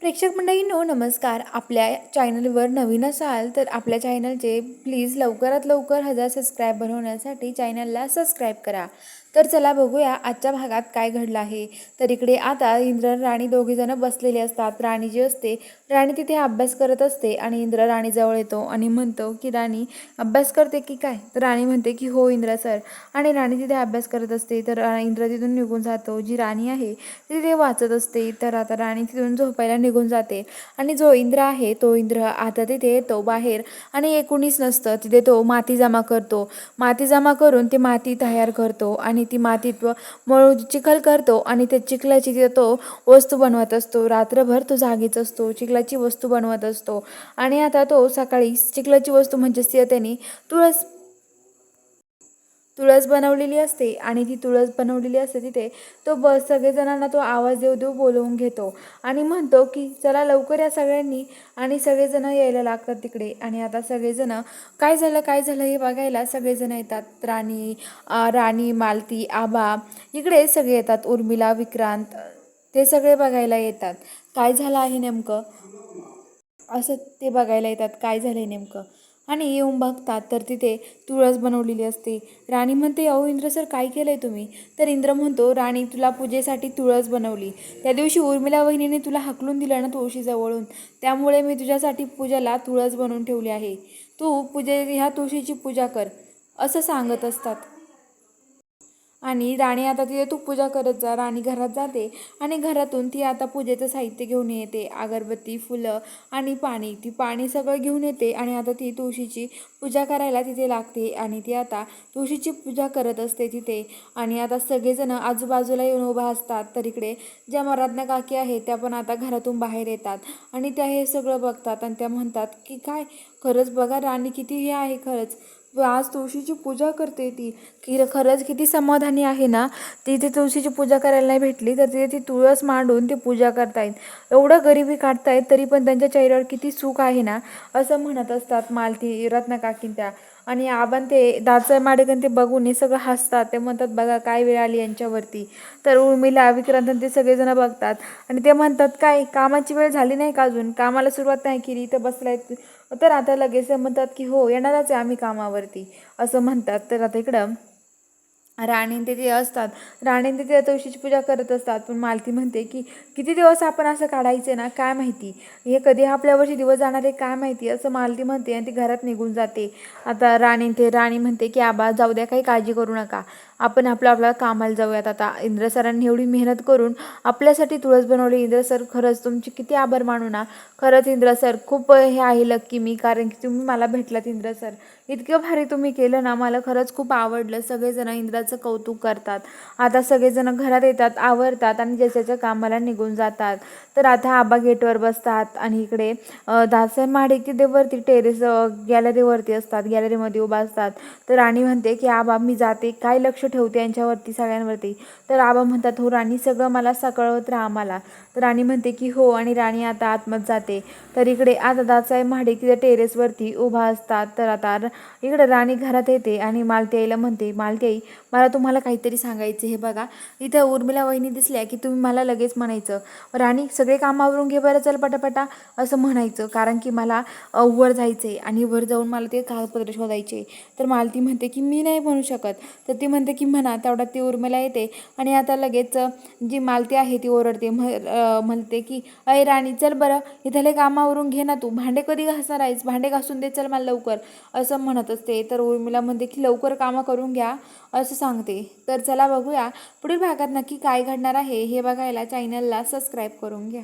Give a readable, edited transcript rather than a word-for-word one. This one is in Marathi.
प्रेक्षक मंडळींनो नमस्कार. आपल्या चॅनलवर नवीन असाल तर आपल्या चॅनलचे प्लीज लवकरात लवकर 1000 सबस्क्राईबर होण्यासाठी चॅनलला सबस्क्राईब करा. तर चला बघूया आजच्या भागात काय घडलं आहे. तर इकडे आता इंद्र आणि राणी दोघेजण बसलेले असतात. राणी जी असते, राणी तिथे अभ्यास करत असते आणि इंद्र राणीजवळ येतो आणि म्हणतो की राणी अभ्यास करते की काय. तर राणी म्हणते की हो इंद्र सर. आणि राणी तिथे अभ्यास करत असते. तर इंद्र तिथून निघून जातो. जी राणी आहे ती तिथे वाचत असते. तर आता राणी तिथून झोपायला निघून जाते आणि जो इंद्र आहे तो इंद्र आता तिथे येतो बाहेर आणि कोणीच नसतं तिथे. तो माती जमा करतो. माती जमा करून ती माती तयार करतो आणि ती मातीत मळून चिखल करतो आणि ते चिखलाची तिथे तो वस्तू बनवत असतो. रात्रभर तो जागीच असतो, चिखलाची वस्तू बनवत असतो. आणि आता तो सकाळी चिखलाची वस्तू म्हणजेच त्याने तुळस बनवलेली असते आणि ती तुळस बनवलेली असते तिथे तो सगळेजणांना तो आवाज देऊ देऊ बोलवून घेतो आणि म्हणतो की चला लवकर या सगळ्यांनी. आणि सगळेजण यायला लागतात तिकडे. आणि आता सगळेजण काय झालं हे बघायला सगळेजण येतात. राणी मालती आबा इकडे सगळे येतात. उर्मिला विक्रांत ते सगळे बघायला येतात. काय झालं आहे नेमकं असं ते बघायला येतात काय झालंय नेमकं. आणि येऊन बघतात तर तिथे तुळस बनवलेली असते. राणी म्हणते अहो इंद्र सर काय केलंय तुम्ही. तर इंद्र म्हणतो राणी तुला पूजेसाठी तुळस बनवली. त्या दिवशी उर्मिला वहिनीने तुला हाकलून दिलं ना तुळशीजवळून, त्यामुळे मी तुझ्यासाठी पूजेला तुळस बनवून ठेवली आहे. तू ह्या तुळशीची पूजा कर असं सांगत असतात. आणि राणी आता तिथे तू पूजा करत जा. राणी घरात जाते आणि घरातून ती आता पूजेचं साहित्य घेऊन येते. अगरबत्ती फुलं आणि पाणी. ती पाणी सगळं घेऊन येते आणि आता ती तुळशीची पूजा करायला तिथे लागते. आणि ती आता तुळशीची पूजा करत असते तिथे. आणि आता सगळेजण आजूबाजूला येऊन उभा असतात. तर इकडे ज्या मराठना काकी आहेत त्या पण आता घरातून बाहेर येतात आणि त्या हे सगळं बघतात आणि त्या म्हणतात की काय खरंच बघा राणी किती हे आहे खरंच. आज तुळशीची पूजा करते ती की खरंच किती समाधानी आहे ना. तिथे तुळशीची पूजा करायला नाही भेटली तर तिथे ती तुळस मांडून ती पूजा करतायत. एवढं गरिबी काढतायत तरी पण त्यांच्या चेहऱ्यावर किती सुख आहे ना असं म्हणत असतात मालती रत्नाकाकीन त्या. आणि आबान ते दाचा माडेकन ते बघून हे सगळं हसतात. ते म्हणतात बघा काय वेळ आली यांच्यावरती. तर उर्मिला विक्रांत ते सगळेजण बघतात आणि ते म्हणतात काय कामाची वेळ झाली नाही का अजून, कामाला सुरुवात नाही केली तर बसलाय. तर आता लगेच म्हणतात की हो येणारच आहे आम्ही कामावरती असं म्हणतात. तर आता इकडं राणी तिथे असतात. राणी तिथे तुळशीची पूजा करत असतात. पण मालती म्हणते की किती दिवस आपण असं काढायचे ना काय माहिती, हे कधी आपल्यावरची दिवस जाणार आहे काय माहिती असं मालती म्हणते आणि ती घरात निघून जाते. आता राणी म्हणते की आबा जाऊ द्या काही काळजी करू नका, आपण आपल्या कामाला जाऊयात. आता इंद्र सरांनी एवढी मेहनत करून आपल्यासाठी तुळस बनवली. इंद्र सर खरंच तुमचे किती आभार मानू ना. खरंच इंद्र सर खूप हे आहे लक्की मी, कारण की तुम्ही मला भेटलात इंद्र सर. इतकं भारी तुम्ही केलं ना, मला खरंच खूप आवडलं. सगळेजण इंद्राचं कौतुक करतात. आता सगळेजण घरात येतात, आवरतात आणि ज्याच्या कामाला निघून जातात. तर आता आबा गेटवर बसतात आणि इकडे दासाहेब महाडिक तिथे वरती टेरेस गॅलरीवरती असतात, गॅलरीमध्ये उभा असतात. तर राणी म्हणते की आबा मी जाते, काय लक्ष ठेवते यांच्यावरती सगळ्यांवरती. तर आबा म्हणतात हो राणी सगळं मला कळवत राहा आम्हाला. तर राणी म्हणते की हो आणि राणी आता आतमध्ये जाते. तर इकडे आता दासाहेब महाडिक तिथे टेरेसवरती उभा असतात. तर आता इकडे राणी घरात येते आणि मालती आईला म्हणते मालती आई मला तुम्हाला काहीतरी सांगायचं. हे बघा इथं उर्मिला वहिनी दिसल्या की तुम्ही मला लगेच म्हणायचं राणी सगळे कामावरून घे बरं चल पटापटा असं म्हणायचं, कारण की मला वर जायचं आहे आणि वर जाऊन मला ते कागदपत्र शोधायचे. तर मालती म्हणते की मी नाही म्हणू शकत. तर ती म्हणते की म्हणा. तेवढ्यात ती उर्मिला येते आणि आता लगेच जी मालती आहे ती ओरडते म्हणते की अय राणी चल बरं इथले कामावरून घे ना, तू भांडे कधी घासणार आहेस, भांडे घासून दे चल मला लवकर असं म्हणत असते. तर उर्मिला म्हणते की लवकर कामं करून घ्या असं सांगते. तर चला बघूया पुढील भागात नक्की काय घडणार आहे हे बघायला चॅनलला सबस्क्राईब करून घ्या.